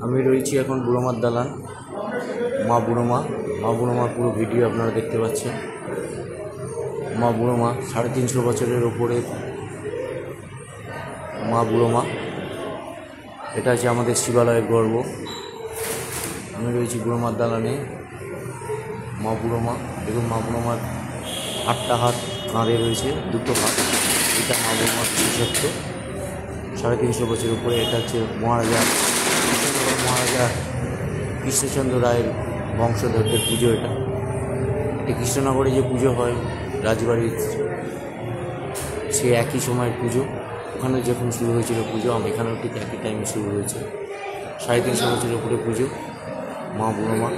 আমি রয়েছি এখন বুড়োমার দালান, মা বুড়োমার পুরো ভিডিও আপনারা দেখতে পাচ্ছেন। মা বুড়োমা 350 বছরের ওপরে মা বুড়োমা, এটা আছে আমাদের শিবালয়ের গর্ব। আমি রয়েছি বুড়োমার দালানে, মা বুড়োমা। দেখুন মা বুড়োমার 8টা হাত কাঁধে রয়েছে, 2টো হাত। এটা মা বুড়োমার বিশেষত্ব, 350 বছরের উপরে। এটা হচ্ছে মহারাজা কৃষ্ণচন্দ্র রায়ের বংশধরদের পুজো। এটা কৃষ্ণনগরে যে পুজো হয় রাজবাড়ির, সে একই সময়ের পুজো। ওখানে যখন শুরু হয়েছিল পুজো, এখানেও ঠিক একই টাইমে শুরু হয়েছে। 350 বছরের উপরে পুজো মা বুড়োমা।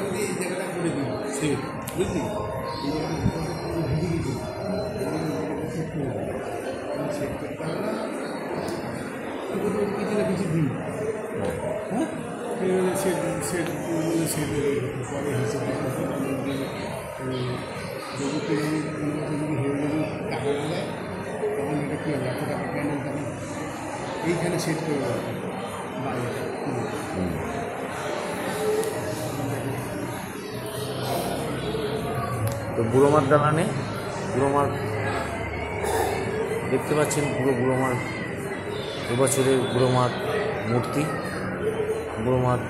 এইখানে সেট করে তো বুড়োমার দালানে বুড়োমার দেখতে পাচ্ছেন পুরো বুড়োমার এবছরের বুড়োমার মূর্তি। বুড়োমার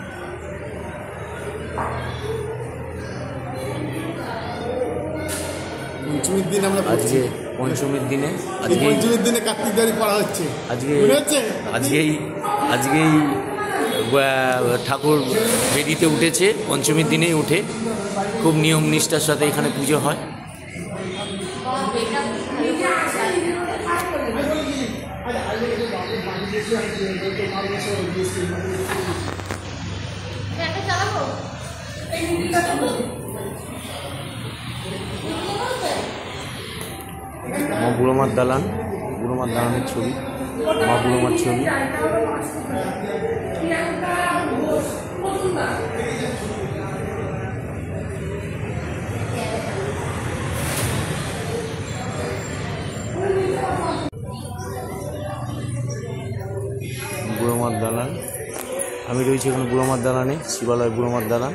পঞ্চমীর দিন আমরা আজকে পঞ্চমীর দিনে কার্তিকদারি করা হচ্ছে। আজকেই ঠাকুর বেদিতে উঠেছে, পঞ্চমীর দিনেই উঠে। খুব নিয়ম নিষ্ঠার সাথে এখানে পুজো হয়। মা বুড়োমার দালানের ছবি, মা বুড়োমার ছবি। বুড়োমার দালান, আমি রয়েছি এখানে বুড়োমার দালানে, শিবালয় বুড়োমার দালান,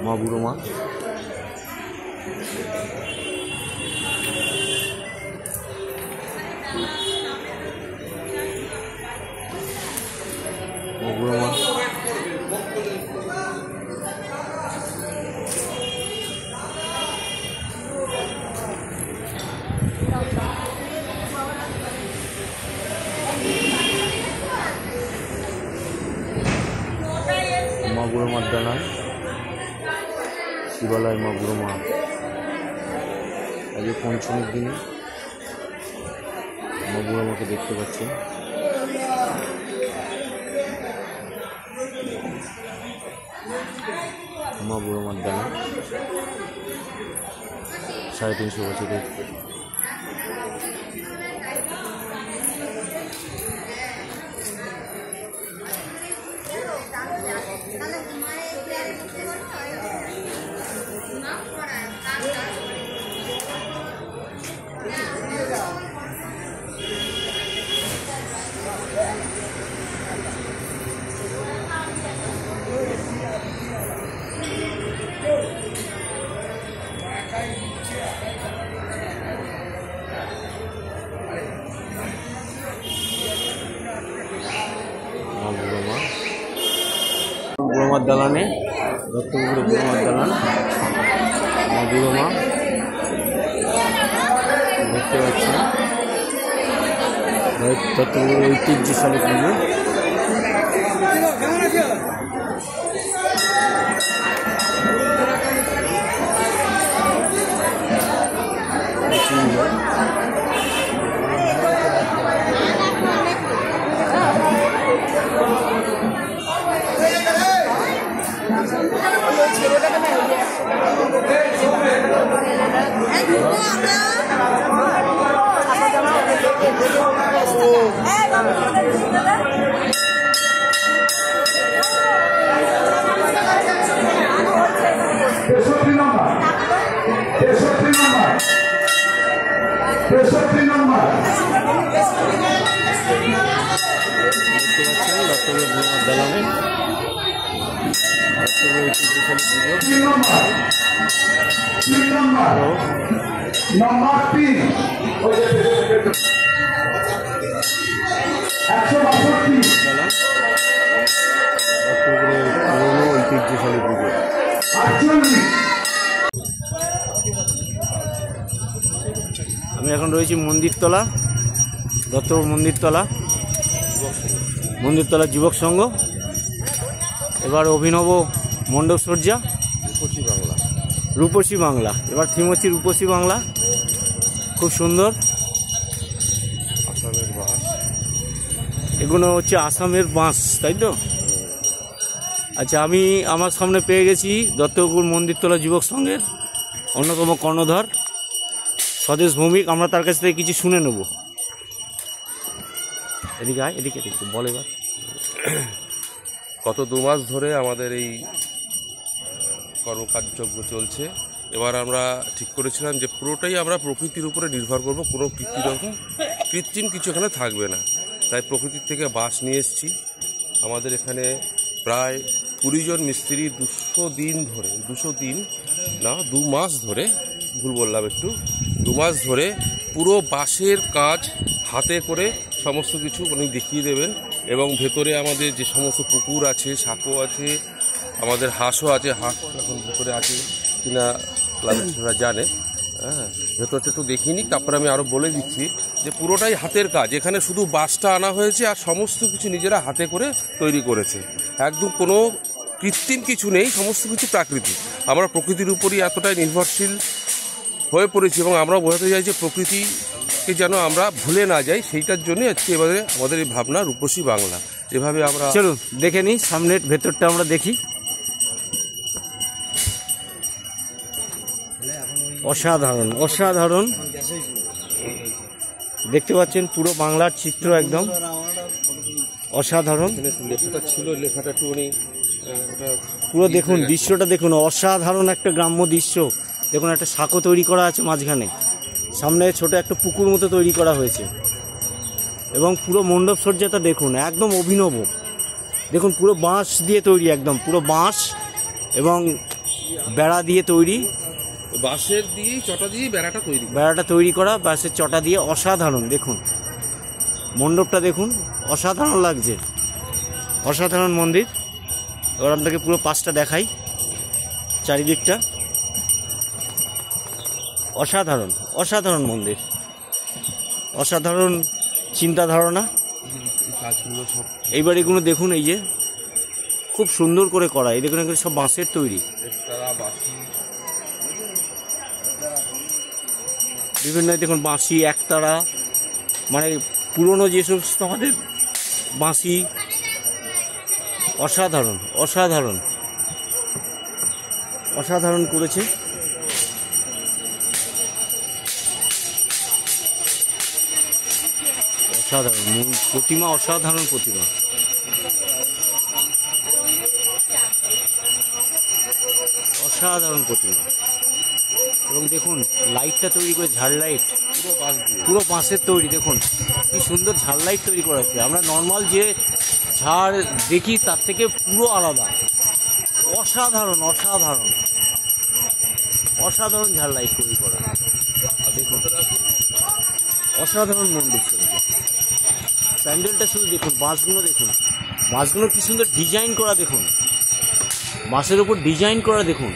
মা বুড়োমা। বুড়োমা বুড়োমার দালান, শিবালয় মা বুড়োমা। আজকে পঞ্চমীর দিনে মা বুড়োমাকে দেখতে পাচ্ছেন। মা বুড়োমার দালান 350 বছরের। বুড়োমার দালানে, দত্তপুকুরে বুড়োমার দালান, মা বুড়োমা দেখতে পাচ্ছেন। দত্তপুকুরের ঐতিহ্যশালী পুজো। দালানে ঐতিহ্যশালী পুজো। আমি এখন রয়েছি মন্দিরতলা, দত্তপুর মন্দিরতলা যুবক সংঘ। এবার অভিনব মণ্ডপ সজ্জা, রূপসী বাংলা। এবার থিম হচ্ছে রূপসী বাংলা, খুব সুন্দর। এগুলো হচ্ছে আসামের বাঁশ, তাই তো? আচ্ছা, আমি আমার সামনে পেয়ে গেছি দত্তপুর মন্দিরতলা যুবক সংঘের অন্যতম কর্ণধার স্বদেশ ভৌমিক। আমরা তার কাছ থেকে কিছু শুনে নেব। এদিকে আয়, এদিকে বল এবার। গত 2 মাস ধরে আমাদের এই কর্মকার্য চলছে। এবার আমরা ঠিক করেছিলাম যে পুরোটাই আমরা প্রকৃতির উপরে নির্ভর করব, কোনো কৃত্রিম কিছু এখানে থাকবে না। তাই প্রকৃতির থেকে বাঁশ নিয়ে এসেছি। আমাদের এখানে প্রায় 20 জন মিস্ত্রি 2 মাস ধরে, ভুল বললাম একটু, 2 মাস ধরে পুরো বাঁশের কাজ হাতে করে সমস্ত কিছু উনি দেখিয়ে দেবেন। এবং ভেতরে আমাদের যে সমস্ত পুকুর আছে, সাঁকো আছে, আমাদের হাঁসও আছে। হাঁস এখন ভেতরে আছে কিনা ক্লাবেরা জানে। হ্যাঁ, ভেতরটা একটু দেখিয়ে নিই, তারপরে আমি আরও বলে দিচ্ছি যে পুরোটাই হাতের কাজ। এখানে শুধু বাঁশটা আনা হয়েছে আর সমস্ত কিছু নিজেরা হাতে করে তৈরি করেছে। একদম কোনো কৃত্রিম কিছু নেই, সমস্ত কিছু প্রাকৃতিক। আমরা প্রকৃতির উপরই এতটাই নির্ভরশীল হয়ে পড়েছি এবং আমরা বোঝাতে চাই যে প্রকৃতিকে যেন আমরা ভুলে না যাই। সেইটার জন্য আজকে এবারে আমাদের এই ভাবনা রূপসী বাংলা। এভাবে আমরা চলুন দেখে নিই সামনের ভেতরটা, আমরা দেখি। অসাধারণ অসাধারণ দেখতে পাচ্ছেন, পুরো বাংলার চিত্র একদম অসাধারণ। লেখাটা ছিল, লেখাটা একটু পুরো দেখুন, দৃশ্যটা দেখুন, অসাধারণ একটা গ্রাম্য দৃশ্য। দেখুন, একটা সাঁকো তৈরি করা আছে মাঝখানে, সামনে ছোট একটা পুকুর মতো তৈরি করা হয়েছে এবং পুরো মণ্ডপ সজ্জাটা দেখুন, একদম অভিনব। দেখুন, পুরো বাঁশ দিয়ে তৈরি, একদম পুরো বাঁশ এবং বেড়া দিয়ে তৈরি, বাঁশের দিয়ে চটা দিয়ে বেড়াটা তৈরি করা, বাঁশের চটা দিয়ে। অসাধারণ, দেখুন মণ্ডপটা দেখুন, অসাধারণ লাগছে, অসাধারণ মন্দির। এবার আপনাকে পুরো পাশটা দেখাই, চারিদিকটা অসাধারণ, অসাধারণ মন্দির, অসাধারণ চিন্তা ধারণা। কাজগুলো সব এইবার এগুলো দেখুন, এই যে খুব সুন্দর করে করা, এই দেখুন এগুলো সব বাঁশের তৈরি, বিভিন্ন দেখুন বাঁশি, একতারা, মানে পুরনো যে সমস্ত আমাদের বাঁশি। অসাধারণ অসাধারণ অসাধারণ করেছে। অসাধারণ প্রতিমা, অসাধারণ প্রতিমা। অসাধারণ প্রতিমা। এবং দেখুন লাইটটা তৈরি করে, ঝাড় লাইট, পুরো বাঁশের তৈরি। দেখুন কি সুন্দর ঝাড় লাইট তৈরি করা আছে। আমরা নর্মাল যে ঝাড় দেখি তার থেকে পুরো আলাদা। অসাধারণ অসাধারণ অসাধারণ ঝাড় লাইট তৈরি করা। দেখুন অসাধারণ মণ্ডপ তৈরি। প্যান্ডেলটা শুধু দেখুন, বাঁশগুলো দেখুন, বাঁশগুলো কি সুন্দর ডিজাইন করা। দেখুন বাঁশের উপর ডিজাইন করা, দেখুন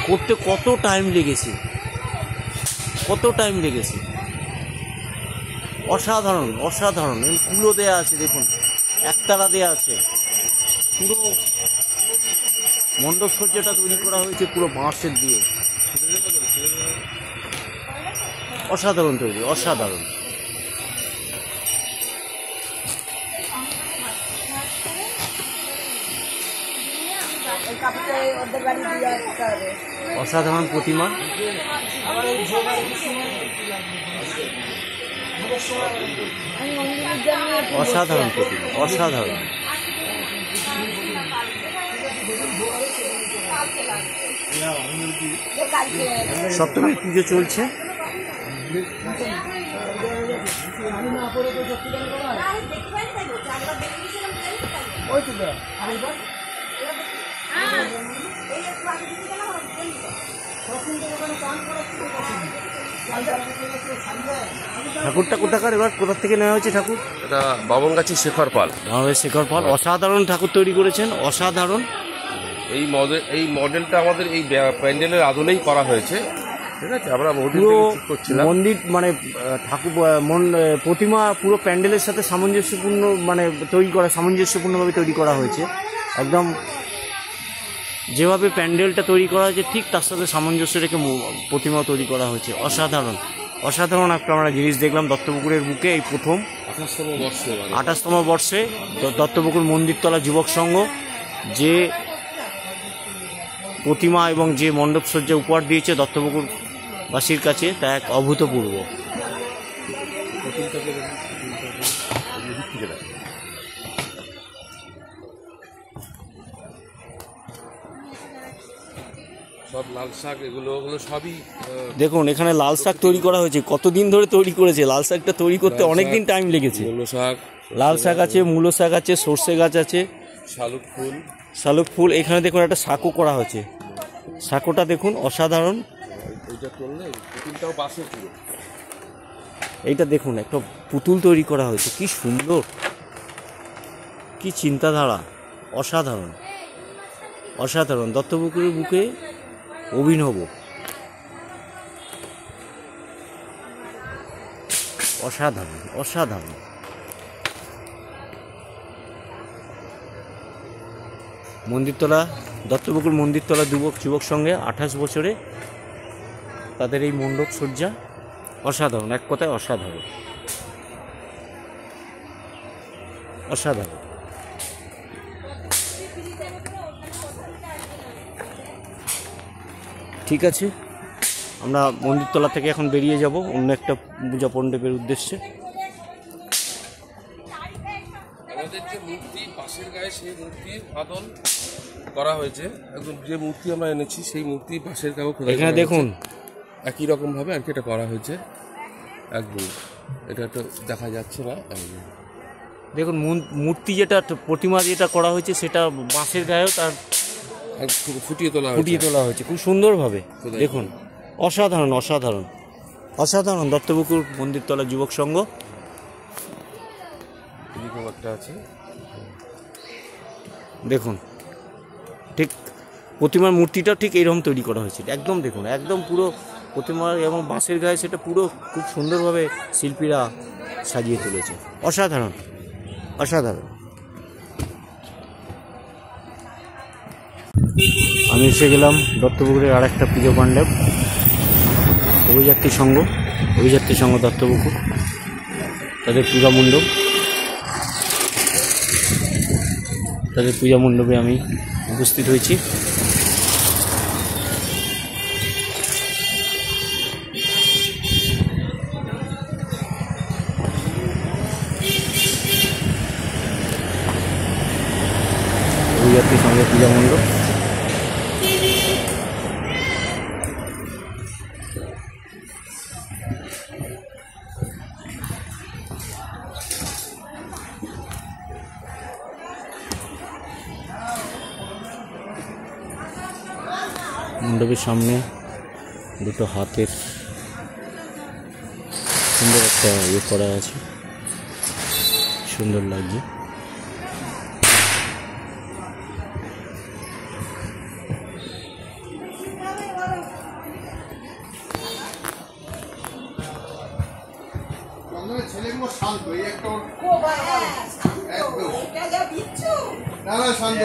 করতে কত টাইম লেগেছে, কত টাইম লেগেছে। অসাধারণ অসাধারণ। কুলো দেয়া আছে, দেখুন একতারা দেয়া আছে। পুরো মণ্ডপ সজ্জাটা তৈরি করা হয়েছে পুরো বাঁশের দিয়ে। অসাধারণ তৈরি, অসাধারণ। অসাধারণ প্রতিমা। অসাধারণ প্রতিমা, অসাধারণ। সপ্তমীর পুজো চলছে। ঠাকুরটা কোথাকার, এবার কোথা থেকে নেওয়া হয়েছে ঠাকুর? এটা বামনগাছি শেখর পাল। আমাদের শেখর পাল অসাধারণ ঠাকুর তৈরি করেছেন, অসাধারণ। এই মডেলটা আমাদের এই প্যান্ডেলের আদলেই করা হয়েছে, ঠিক আছে। আমরা বহুদিন পুরো থেকে ঠিক করছিলাম। মন্দির মানে ঠাকুর প্রতিমা পুরো প্যান্ডেলের সাথে সামঞ্জস্যপূর্ণ মানে তৈরি করা, সামঞ্জস্যপূর্ণভাবে তৈরি করা হয়েছে। একদম যেভাবে প্যান্ডেলটা তৈরি করা হয়েছে ঠিক তার সাথে সামঞ্জস্য রেখে প্রতিমা তৈরি করা হয়েছে। অসাধারণ অসাধারণ একটা আমরা জিনিস দেখলাম দত্তপুকুরের বুকে এই প্রথম 28তম বর্ষে দত্তপুকুর মন্দিরতলা যুবক সংঘ যে প্রতিমা এবং যে মণ্ডপ সজ্জা উপহার দিয়েছে দত্তপুকুরবাসীর কাছে তা এক অভূতপূর্ব। সব লাল শাক এগুলো সবই দেখুন এখানে লাল শাক তৈরি করা হয়েছে, কতদিন ধরে তৈরি করেছে। লাল শাকটা তৈরি করতে অনেক দিন টাইম লেগেছে। মূলো শাক, লাল শাক আছে, মূলো শাক আছে, সর্ষে গাছ আছে, শালুক ফুল। এখানে দেখুন একটা সাঁকো করা হয়েছে, সাঁকোটা দেখুন অসাধারণ। এইটা দেখুন একটা পুতুল তৈরি করা হয়েছে, কি সুন্দর, কি চিন্তাধারা, অসাধারণ অসাধারণ। দত্তপুকুরের বুকে অভিনব, অসাধারণ অসাধারণ। মন্দিরতলা দত্তপুকুর মন্দিরতলা যুবক সঙ্গে 28 বছরে তাদের এই মণ্ডপ সজ্জা অসাধারণ, এক কথায় অসাধারণ অসাধারণ। ঠিক আছে, আমরা মন্দিরতলা থেকে এখন বেরিয়ে যাব অন্য একটা পূজা মণ্ডপের উদ্দেশ্যে। আমাদের যে মূর্তি পাশের গায়ে সেই মূর্তির আদল করা হয়েছে, একদম যে মূর্তি আমরা এনেছি সেই মূর্তি পাশের গায়েও খোদাই এখানে দেখুন একই রকম ভাবে আর কি এটা করা হয়েছে। একদম এটা তো দেখা যাচ্ছে না, দেখুন মূর্তি যেটা প্রতিমা যেটা করা হয়েছে সেটা বাঁশের গায়েও তার ফুটিয়ে তোলা হয়েছে খুব সুন্দরভাবে। দেখুন অসাধারণ অসাধারণ অসাধারণ। দত্তপুকুর মন্দিরতলা যুবক সংঘ একটা আছে, দেখুন ঠিক প্রতিমার মূর্তিটাও ঠিক এইরকম তৈরি করা হয়েছে একদম। দেখুন একদম পুরো প্রতিমা এবং বাঁশের গায়ে সেটা পুরো খুব সুন্দরভাবে শিল্পীরা সাজিয়ে তুলেছে, অসাধারণ অসাধারণ। আমি এসে গেলাম দত্তপুকুরের আর একটা পুজো মণ্ডপ, অভিযাত্রী সংঘ দত্তপুকুর, তাদের পূজা মণ্ডপ, তাদের পূজা মণ্ডপে আমি উপস্থিত হয়েছি। অভিযাত্রী সংঘের পূজা মণ্ডপ। মণ্ডপের সামনে দুটো হাতের সুন্দর একটা ইয়ে করা আছে, সুন্দর লাগছে। ছেলেগুলো শান্ত, এই একটা না না শান্ত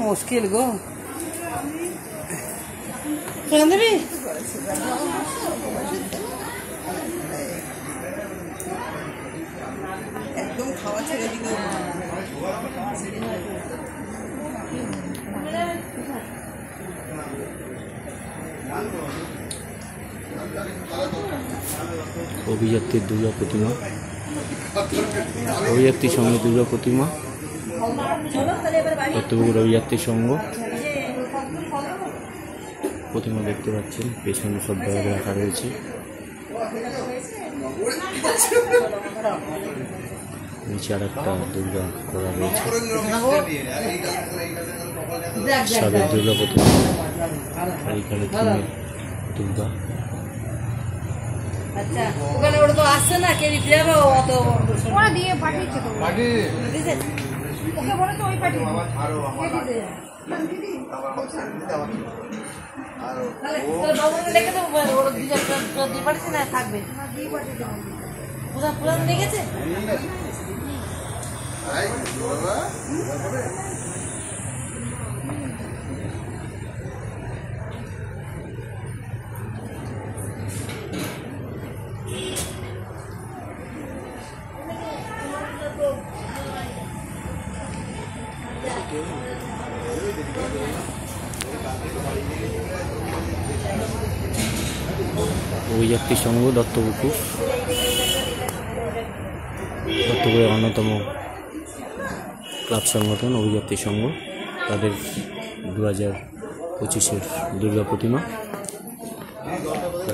মুশকিল গো কেন্দ্রী একদম খাওয়া ছেড়ে দিতে। অভিযাত্রীর দুর্গা প্রতিমা, অভিযাত্রীর সঙ্গে দুর্গা প্রতিমা, দত্তপুকুর অভিযাত্রী সংঘ। প্রতিমা দেখতে পাচ্ছেন, পেছনে সব ব্যাগ রাখা রয়েছে। নিচে আর একটা দুর্গা করা রয়েছে, সাবেক দুর্গা প্রতিমা, আর এখানে দুর্গা। আচ্ছা, ওখানে ওটা তো আসছে না, কে দিতে যাবে? অত ওরা দিয়ে পাঠিয়েছে তো, দিয়েছে ওকে বলে তো ওই পাঠিয়ে দিতে যাবে। তাহলে বাবুকে দেখে তো ওরা দিয়ে পাঠিয়েছে না, থাকবে পুরান দেখেছে। অভিযাত্রী সংঘ দত্তপুকুর, দত্তপুরের অন্যতম ক্লাব সংগঠন অভিযাত্রী সংঘ, তাদের 2025-এর দুর্গা প্রতিমা।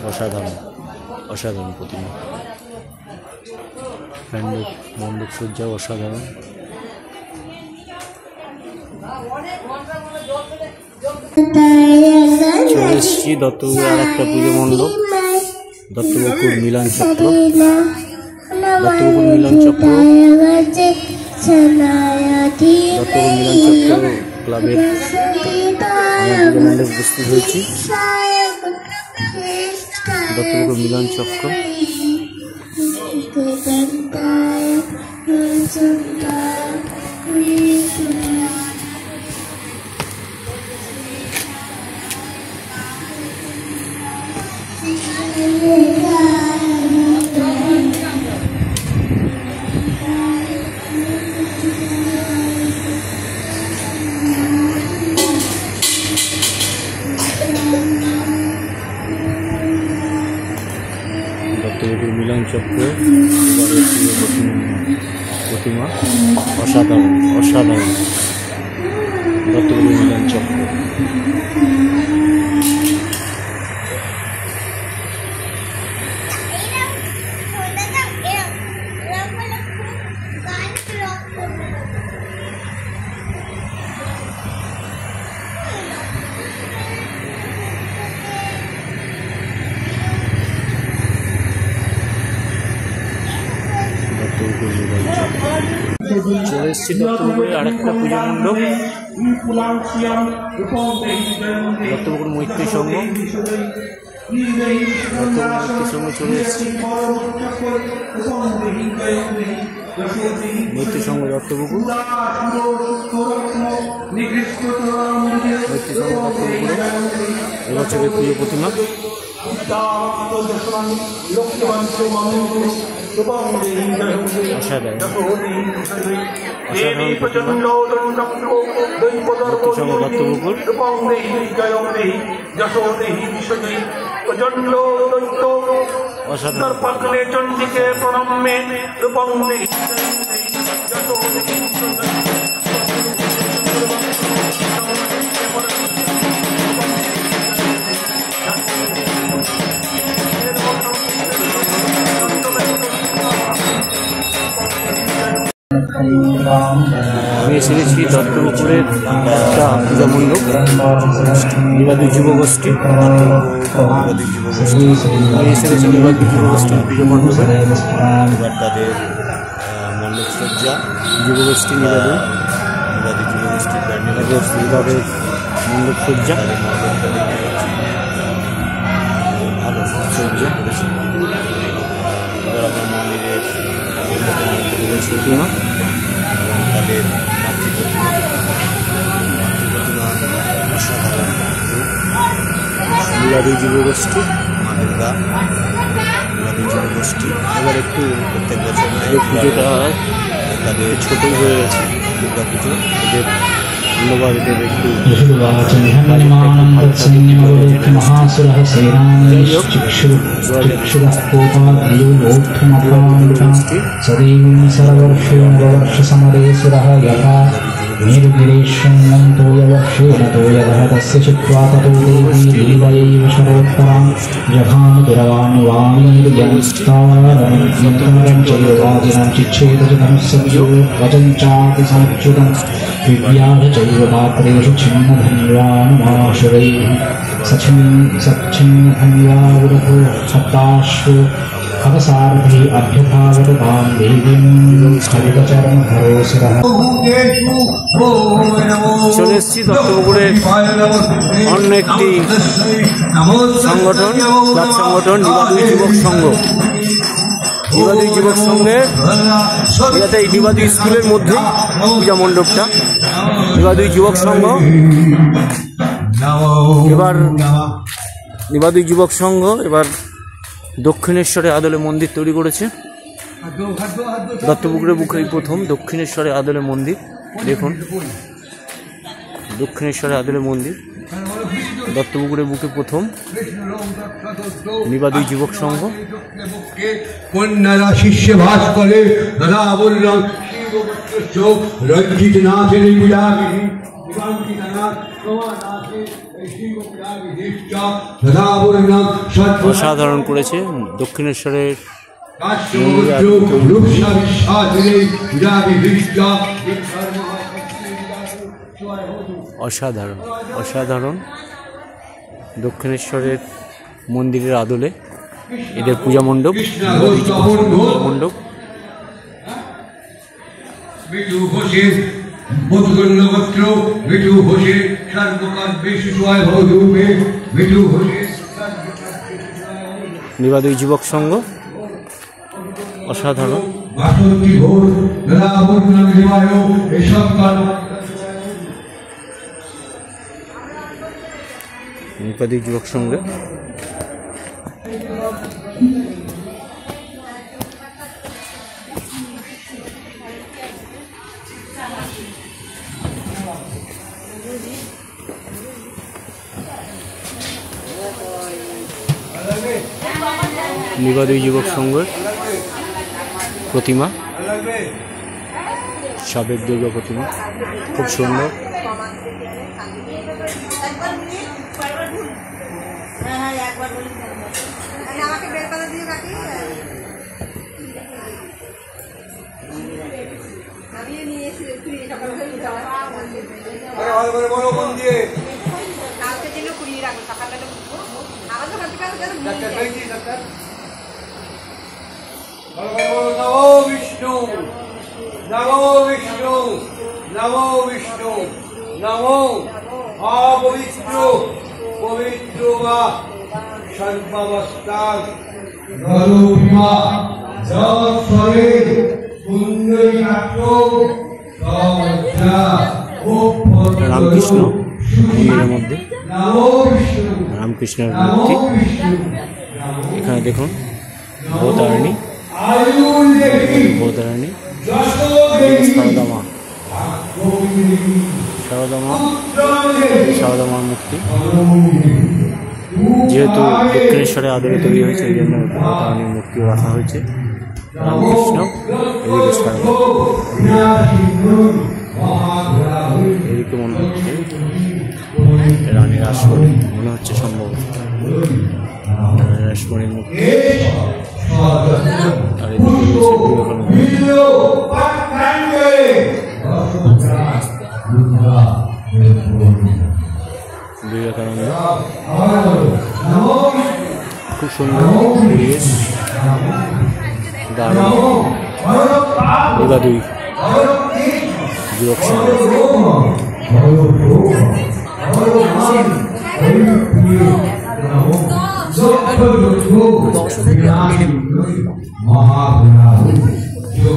অসাধারণ অসাধারণ প্রতিমা, প্যান্ডেল মণ্ডপ সজ্জাও অসাধারণ। চলে এসেছি দত্তপুকুর আর একটা পুজো মণ্ডপ, দত্তপুকুর মিলন চক্র। দত্তপুকুর মিলন চক্র ক্লাবের পুজো মণ্ডপে উপস্থিত হয়েছি। দত্তপুকুর মিলন চক্র দত্তপুকুর মিলন চক্র প্রতিমা অসাধারণ অসাধারণ। দত্তপুকুর মিলন চক্র চলে এসেছি দত্তপুকুরে আরেকটা পুজো মণ্ডপ, দত্তপুকুর মৈত্রী সংঘ। দত্তপুকুর মৈত্রী সংঘ চলে এসেছি, মৈত্রী সংঘ দত্তপুকুর, মৈত্রী সংঘ দত্তপুকুরে এবছরের পুজো প্রতিমা। অসাধারণ দত্তপুকুর আমি এসে গেছি দত্তপুকুরের একটা পূজা মণ্ডপ, বিবাদী যুবগোষ্ঠী। আমি এসে গেছি বিবাদী যুবগোষ্ঠীর পুজো মণ্ডপে। এবার তাদের মণ্ডপ সজ্জা, যুবগোষ্ঠী বিবাদী যুবগোষ্ঠীর বিবাদের মণ্ডপ সজ্জা ভালো সজ্জা করেছে। এবার আপনার মন্দিরের প্রতিমা এবং তাদের মাতৃপ্রতিমা অসাধারণ বিবাদী যুবগোষ্ঠী, মা দুর্গা বিবাদী যুবগোষ্ঠী। এবার একটু প্রত্যেক বছর এই পুজোটা হয়, তাদের ছোটই হয়ে গেছে দুর্গা পুজো। এদের ধন্যবাদ, এদের একটু সদৈবং সর্বর্ষে সমরে সুরঃ যথা निर्गिरीश्वरन्तोयवर्षेण तोयधरतस्य चित्वा ततो देवी लीलयैव शरोत्तरां जघानुदुरवान् वाणीर्यंस्तारं चैवादिनं चिच्छेदजनं सद्यो वचं चापि समुच्युतं विव्याध चैव पात्रेषु छिन्नधन्वानुमाशुरैः सच्छिन्नधन्वावुरतो सप्ताश्व खगसारथि अभ्यथावतां देवीं हरितचरणधरोसुरः। চলে এসেছি দত্তপুকুরের অন্য একটি সংগঠন, ক্লাব সংগঠন ডিবাদুই যুবক সংঘ। ডিবাদুই যুবক সংঘে এটাতে এই ডিবাদুই স্কুলের মধ্যেই পূজা মণ্ডপটা। ডিবাদুই যুবক সংঘ এবার ডিবাদুই যুবক সংঘ এবার দক্ষিণেশ্বরে আদলে মন্দির তৈরি করেছে। দত্তপুকুরের বুকে প্রথম দক্ষিণেশ্বরে আদলে মন্দির। দেখুন দক্ষিণেশ্বরে আদলে মন্দির দত্তপুকুরের বুকে প্রথম ডিবাদুই যুবক সংঘ। কন্যারা শিষ্যে বাস করে দাদা বললাম রঞ্জিত নাথের অসাধারণ করেছে দক্ষিণেশ্বরের অসাধারণ অসাধারণ দক্ষিণেশ্বরের মন্দিরের আদলে এদের পূজা মণ্ডপ মণ্ডপ। ডিবাদুই যুবক সংঘ অসাধারণ। ডিবাদুই যুবক সংঘে ডিবাদুই যুবক সংঘের প্রতিমা, সাবেক দুর্গা প্রতিমা, খুব সুন্দর। নমো বিষ্ণু নমো বিষ্ণু নমো বিষ্ণু নমো অপবিত্র পবিত্র বা সর্বাবস্থান নরোপিমা জলে কুণ্ডলী নাট্য রামকৃষ্ণ মন্দিরের মধ্যে রামকৃষ্ণের মূর্তি। এখানে দেখুন ভবতারিণী ভবতারিণী সারদামা সারদামার মূর্তি। যেহেতু দক্ষিণেশ্বরে আদলে তৈরি হয়েছে এই জন্য ভবতারিণীর মূর্তিও রাখা হয়েছে। রামকৃষ্ণ এদিকে সারদা, এদিকে মনে হচ্ছে রানী রাসমণি মনে হচ্ছে সম্ভবত রানী রাসমণির মূর্তি। আর এদিকে বিবেকানন্দ, খুব সুন্দর পরিবেশ, দারুণ। ডিবাদুই যুবক সংঘ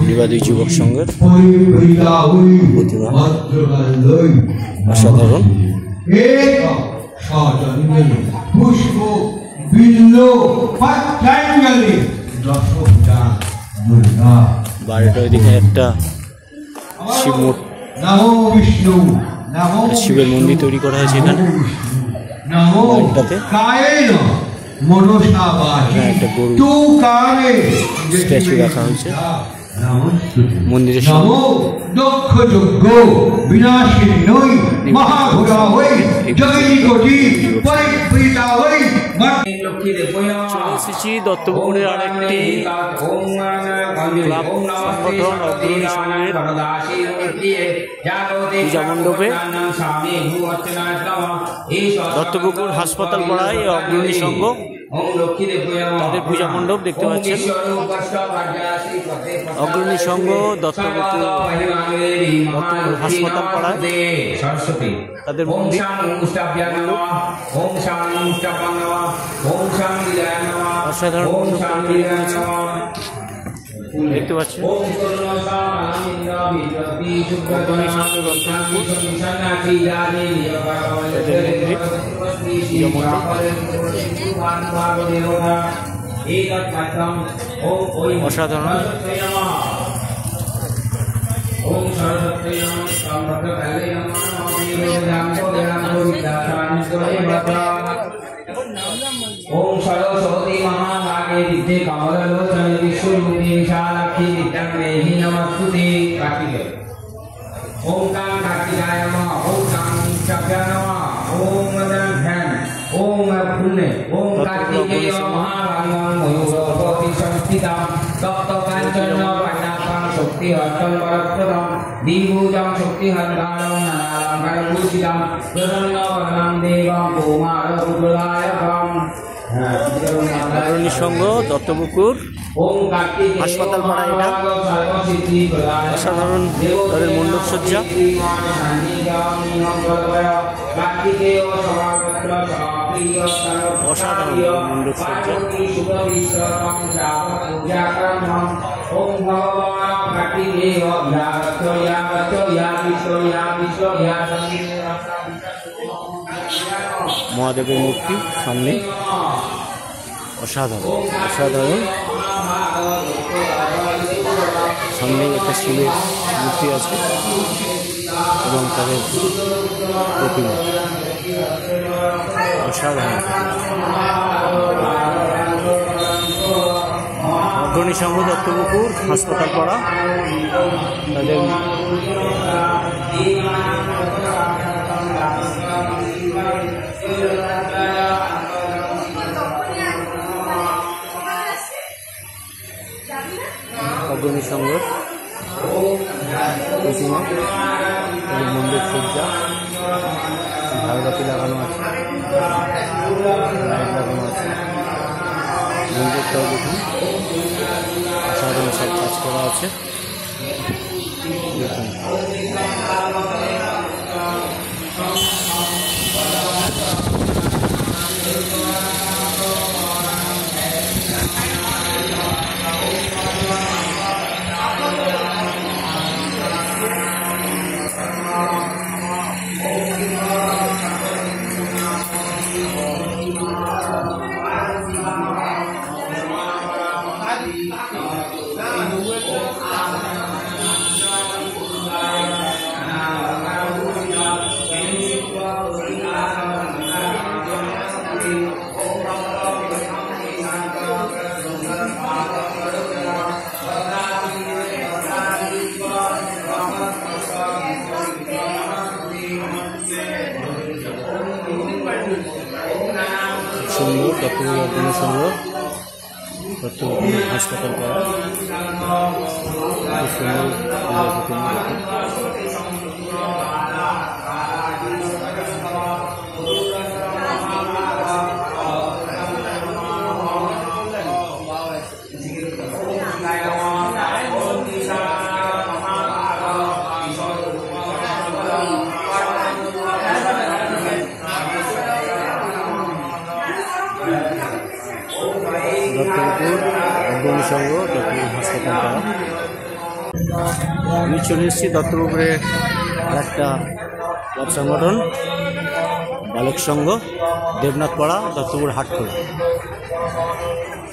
ডিবাদুই যুবক সংঘের প্রতিমা অসাধারণ। পুষ্প বিল্ল বাইরেটা ওইদিকে একটা শিব শিবের মন্দির তৈরি করা হয়েছে এখানে। বাড়িটাতে একটা গরু স্ট্যাচু রাখা হয়েছে। মন্দিরের নমো দক্ষ যজ্ঞ বিনাশিন্নৈ মহাঘোরা হই জগী কোটি পরিপ্রীতা হই চলে এসেছি দত্তপুকুরের আরেকটি ক্লাব সংগঠন অগ্রণী সংঘের পূজা মণ্ডপে দত্তপুকুর হাসপাতাল পাড়ায় অগ্রণী সংঘ তাদের পূজা মণ্ডপ দেখতে পাচ্ছেন। অগ্রণী সংঘ দত্তপুকুর হাসপাতাল পাড়ায় তাদের মন্দির অসাধারণ মণ্ডপ তৈরি করেছে দেখতে পাচ্ছেন। অগ্রণী সংঘ দত্তপুকুর তাদের মন্দির অসাধারণ। ओम सरस्वती महाभागे विद्ये कमललोचने विश्वरूपी विशालाक्षी विद्यामेहि नमस्तुते। कार्तिकेय ओम कां कार्तिकाय नमः ओम कां चक्राय नमः ओम ध्यान ओम पुण्य ओम कार्तिकेय महाभागं मयूरपति संस्थितं सप्त काञ्चन वैनाकं शक्तिहस्तं वरप्रदं विभुजं शक्तिहन्तारं नानालङ्कारभूषितं प्रसन्नवदनं देवं कौमारपुत्रदायकम्। অগ্রণী সংঘ দত্তপুকুর হাসপাতাল পাড়া, এটা অসাধারণ তাদের মণ্ডপ সজ্জা। অসাধারণ মণ্ডপ সজ্জা। মহাদেবের মূর্তি সামনে অসাধারণ অসাধারণ। সামনে একটা শিবের মূর্তি আছে এবং তাদের প্রতিমা অসাধারণ। অগ্রণী সংঘ দত্তপুকুর হাসপাতাল পাড়া তাদের অগ্রণী সংঘের প্রতিমা মন্দির সজ্জা ঝাড়বাতি লাগানো আছে, লাইট লাগানো আছে। মন্দিরটাও দেখুন অসাধারণ সব কাজ করা আছে। দেখুন সুন্দর দত্তপুকুর অগ্রণী সংঘ দত্তপুকুর হাসপাতাল পাড়া খুব সুন্দর প্রতিমা। দত্তপুকুর অগ্রণী সংঘ দত্তপুকুর হাসপাতাল পাড়া। আমি চলে এসেছি দত্তপুকুরে আরেকটা ক্লাব সংগঠন বালক সংঘ দেবনাথ পাড়া দত্তপুকুর হাটখোলা।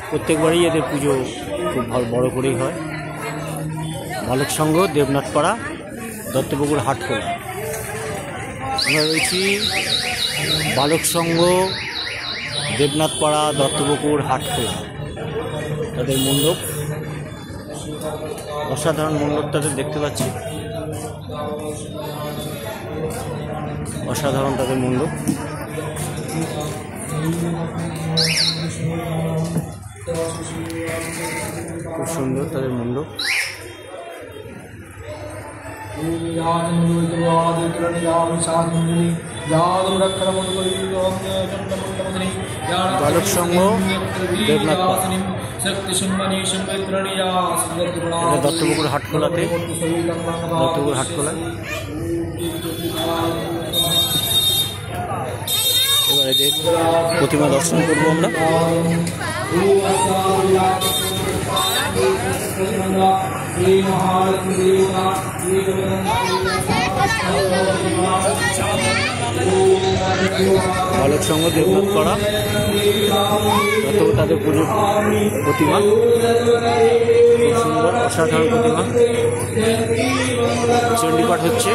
প্রত্যেকবারই এদের পুজো খুব বড় করেই হয়। বালক সংঘ দেবনাথ পাড়া দত্তপুকুর হাটখোলা। আমরা রয়েছি বালক সংঘ দেবনাথ পাড়া দত্তপুকুর হাটখোলা তাদের মণ্ডপ অসাধারণ মণ্ডপটাতে দেখতে পাচ্ছি, অসাধারণ তাদের মণ্ডপ। খুব সুন্দর তাদের মণ্ডপ। বালক সংঘ দেবনাথ দত্তপুকুর হাটখোলাতে, দত্তপুকুর হাটখোলায়। এবার এদের প্রতিমা দর্শন করবো আমরা। বালক সংঘ দেবনাথ পাড়া, তাদের পুজোর প্রতিমা, খুব সুন্দর অসাধারণ প্রতিমা। চণ্ডীপাঠ হচ্ছে,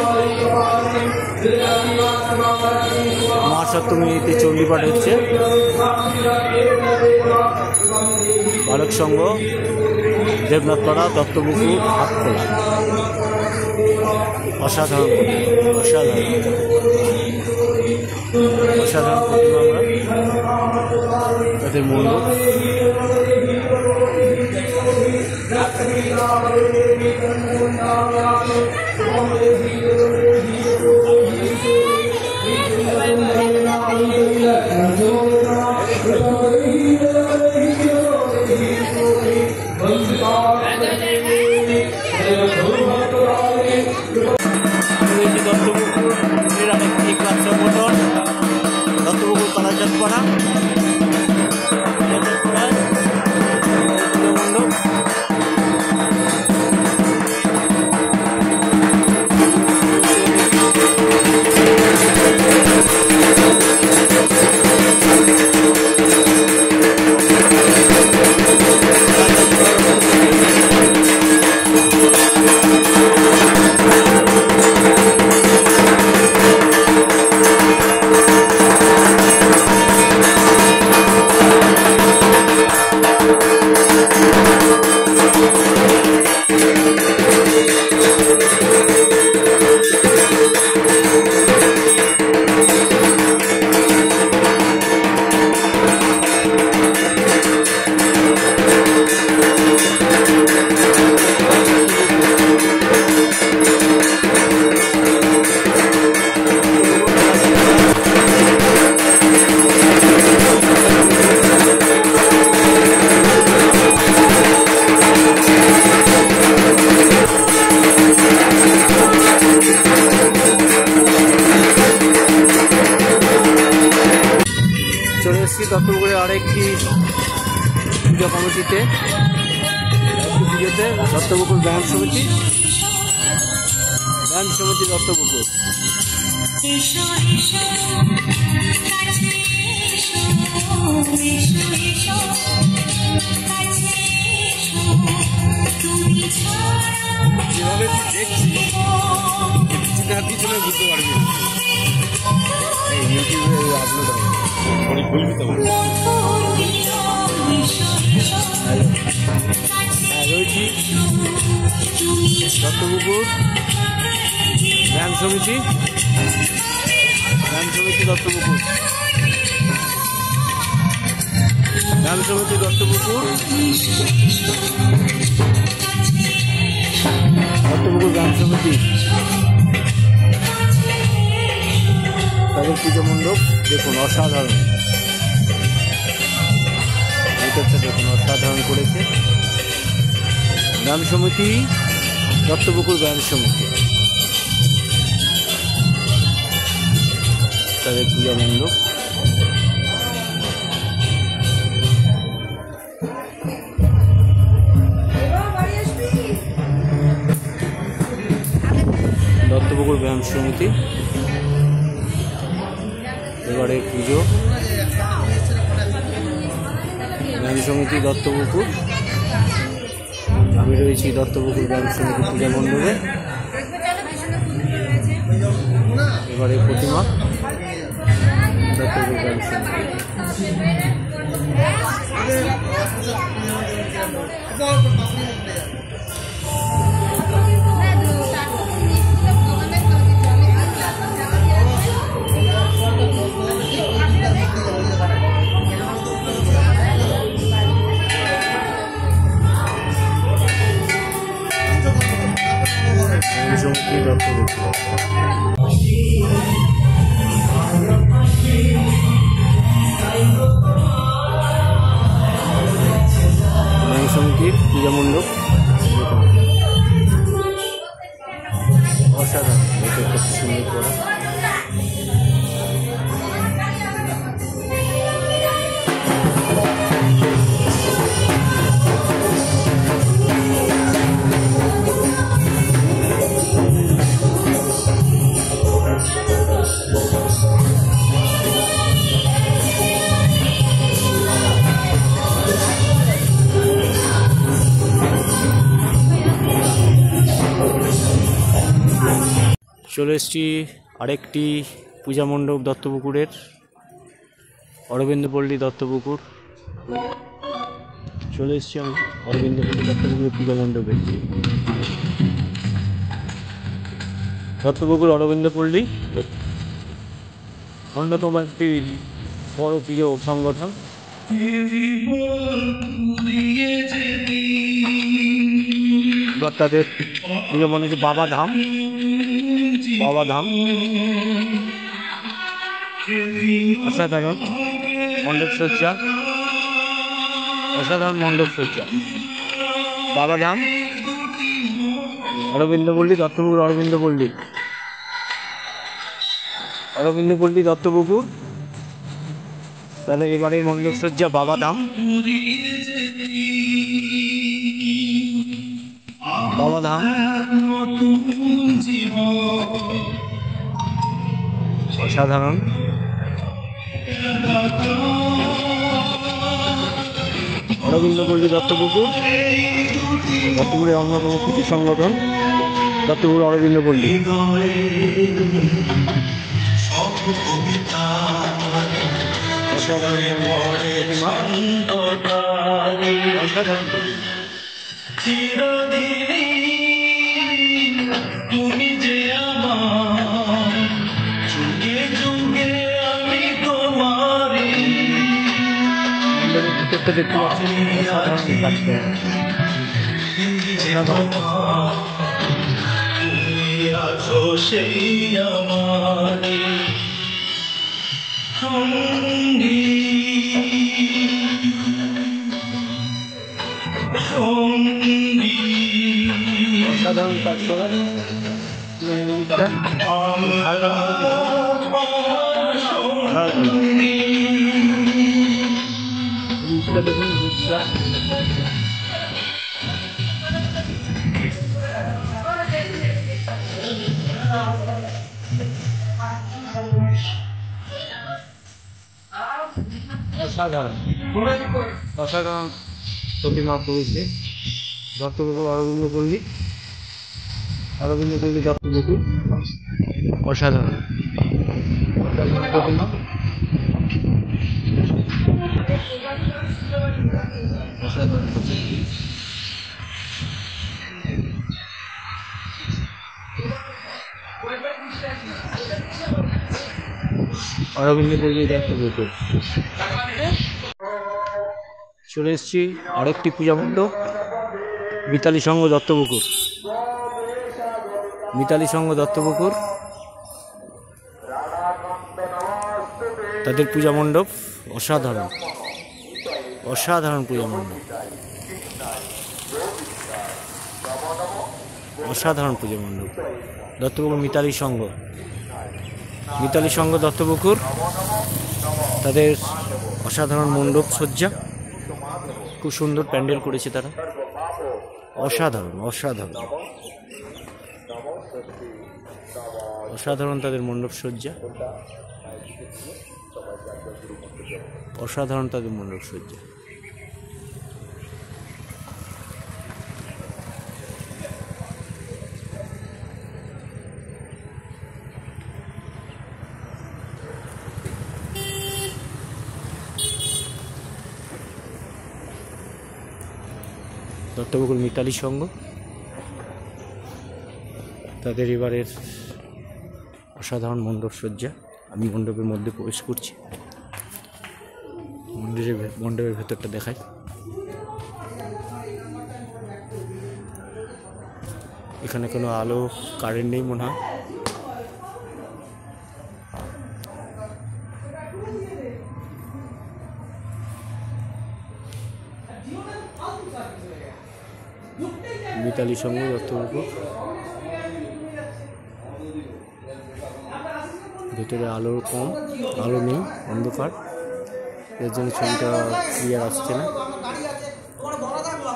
মহাসপ্তমীতে চণ্ডীপাঠ হচ্ছে। বালক সংঘ দেবনাথ পাড়া, দত্তপুকুর হাটখোলা। অসাধারণ অসাধারণ অসাধারণ প্রতিমা আমরা তাদের মণ্ডপ। দত্তপুকুরের আরেকটি ক্লাব সংগঠন দত্তপুকুর কালাচাঁদপাড়া মণ্ডপ। দত্তপুকুরের আরেকটি পূজা কমিটিতে, পুজোতে দত্তপুকুর ব্যায়াম সমিতি, দত্তপুকুর। যেভাবে দেখছি পিছনে বুঝতে পারবি ইউটিউবে আপলোড হবে। রয়েছি দত্তপুকুর ব্যায়াম সমিতি, দত্তপুকুর, ব্যায়াম সমিতি দত্তপুকুর, ব্যায়াম সমিতি। তাদের পুজো মণ্ডপ দেখুন অসাধারণ, ভিতরটা দেখুন অসাধারণ করেছে। ব্যায়াম সমিতি দত্তপুকুর ব্যায়াম সমিতি, তাদের পূজা মণ্ডপ। দত্তপুকুর ব্যায়াম সমিতি এবারে পুজো। ব্যায়াম সমিতি দত্তপুকুর, আমি রয়েছি দত্তপুকুর ব্যায়াম সমিতি পূজা মণ্ডপে। এবারে প্রতিমা দত্তপুকুর ব্যায়াম সমিতি। দত্তপুকুর। সমিতির পূজা মণ্ডপ অসাধারণ, কত সুন্দর করা। চলে এসেছি আরেকটি পূজা মণ্ডপ দত্তপুকুরের, অরবিন্দপল্লী দত্তপুকুর। চলে এসেছি আমি অরবিন্দপল্লী দত্তপুকুরের পূজা মণ্ডপে। দত্তপুকুর অরবিন্দপল্লী অন্যতম একটি বড় প্রিয় সংগঠন। তাদের প্রিয় মনে হচ্ছে বাবাধাম, অসাধারণ মণ্ডপসজ্জা, অসাধারণ মণ্ডপসজ্জা। বাবাধাম, অরবিন্দপল্লী দত্তপুকুর, অরবিন্দপল্লী দত্তপুকুর। তাহলে এবারে মণ্ডপসজ্জা বাবাধাম, অসাধারণ। অরবিন্দপল্লী দত্তপুকুর, দত্তপুরের অন্যতম কৃষি সংগঠন দত্তপুকুর অরবিন্দপল্লী। তুমি যে আমার যুগে যুগে আমি তোমারি তুমি আছো সেই আমারি সঙ্গী সাধারণ কাজ করা অসাধারণ প্রতিমা করেছে দত্তপুকুর অরবিন্দপল্লী, দত্তপুকুর। অসাধারণ প্রতিমা, অরবিন্দপল্লী দত্তপুকুর। চলে এসেছি আরেকটি পূজা মণ্ডপ, মিতালি সংঘ দত্তপুকুর। মিতালি সংঘ দত্তপুকুর, তাদের পূজা মণ্ডপ অসাধারণ, অসাধারণ পূজা মণ্ডপ, অসাধারণ পূজা মণ্ডপ দত্তপুকুর মিতালি সংঘ, দত্তপুকুর। তাদের অসাধারণ মণ্ডপ সজ্জা, খুব সুন্দর প্যান্ডেল করেছে তারা, অসাধারণ অসাধারণ অসাধারণ তাদের মণ্ডপ সজ্জা, অসাধারণ তাদের মণ্ডপ সজ্জা। দত্তপুকুর মিতালি সংঘ, তাদের এবারের অসাধারণ মণ্ডপ সজ্জা। আমি মণ্ডপের মধ্যে প্রবেশ করছি, মণ্ডপের ভেতরটা দেখাই। এখানে কোনো আলো কারেন্ট নেই মনে হয়। মিতালি সংঘ দত্তপুকুর, ভেতরে আলোর কম, আলো নেই, অন্ধকার, এর জন্য ছবিটা ক্লিয়ার আসছে না।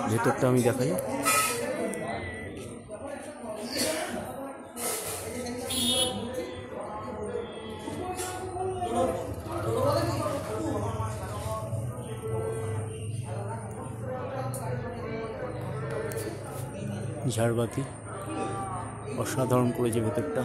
ভেতরটা আমি দেখাই। ঝাড়বাতি অসাধারণ করেছে ভেতরটা।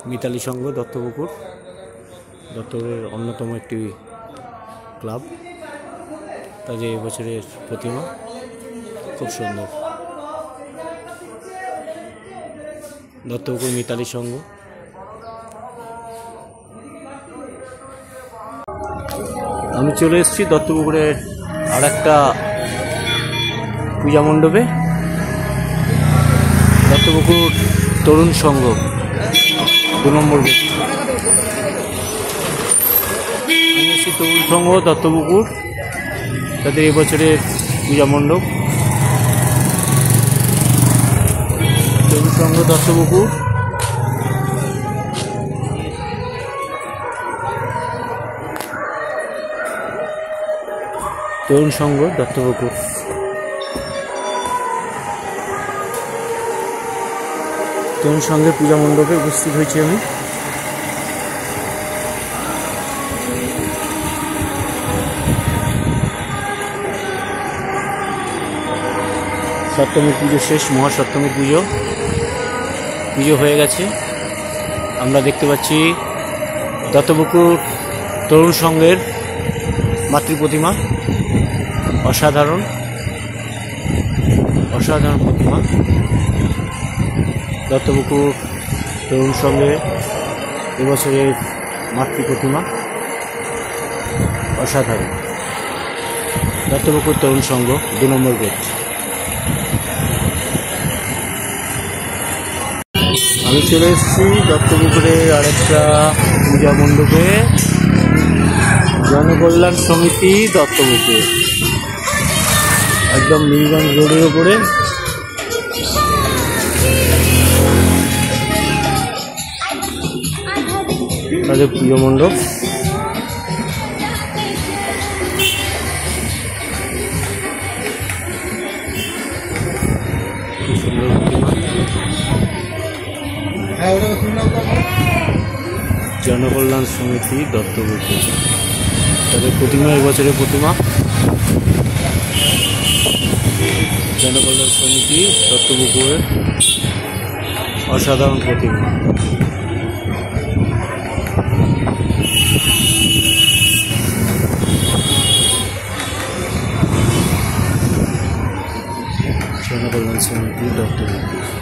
মিতালি সংঘ দত্তপুকুর, দত্তপুরের অন্যতম একটি ক্লাব। তাদের এবছরের প্রতিমা খুব সুন্দর। দত্তপুকুর মিতালি সংঘ। আমি চলে এসেছি দত্তপুকুরের আর একটা পূজা মণ্ডপে, দত্তপুকুর তরুণ সংঘ 2 নম্বর গেট। তরুণ সংঘ দত্তপুকুর, তাদের এবছরের পূজা মণ্ডপ। তরুণ সংঘ দত্তপুকুর, তরুণ সংঘ দত্তপুকুর। তরুণ সংঘের পূজা মণ্ডপে উপস্থিত হয়েছি আমি। সপ্তমী পুজো শেষ, মহাসপ্তমী পুজো হয়ে গেছে। আমরা দেখতে পাচ্ছি দত্তপুকুর তরুণ সংঘের মাতৃ প্রতিমা, অসাধারণ প্রতিমা। দত্তপুকুর তরুণ সংঘের এবছরের মাতৃ প্রতিমা অসাধারণ। দত্তপুকুর তরুণ সংঘ 2 নম্বর গেট। আমি চলে এসেছি দত্তপুকুরে আরেকটা পূজা মণ্ডপে, জনকল্যাণ সমিতি দত্তপুকুর, একদম নীলগঞ্জ রোডের ওপরে। তাদের পূজা মণ্ডপ জনকল্যাণ সমিতি দত্তপুকুর, তাদের প্রতিমা এবছরের প্রতিমা। জনকল্যাণ সমিতি দত্তপুকুরের অসাধারণ প্রতিমা। জনকল্যাণ সমিতি দত্তপুকুর।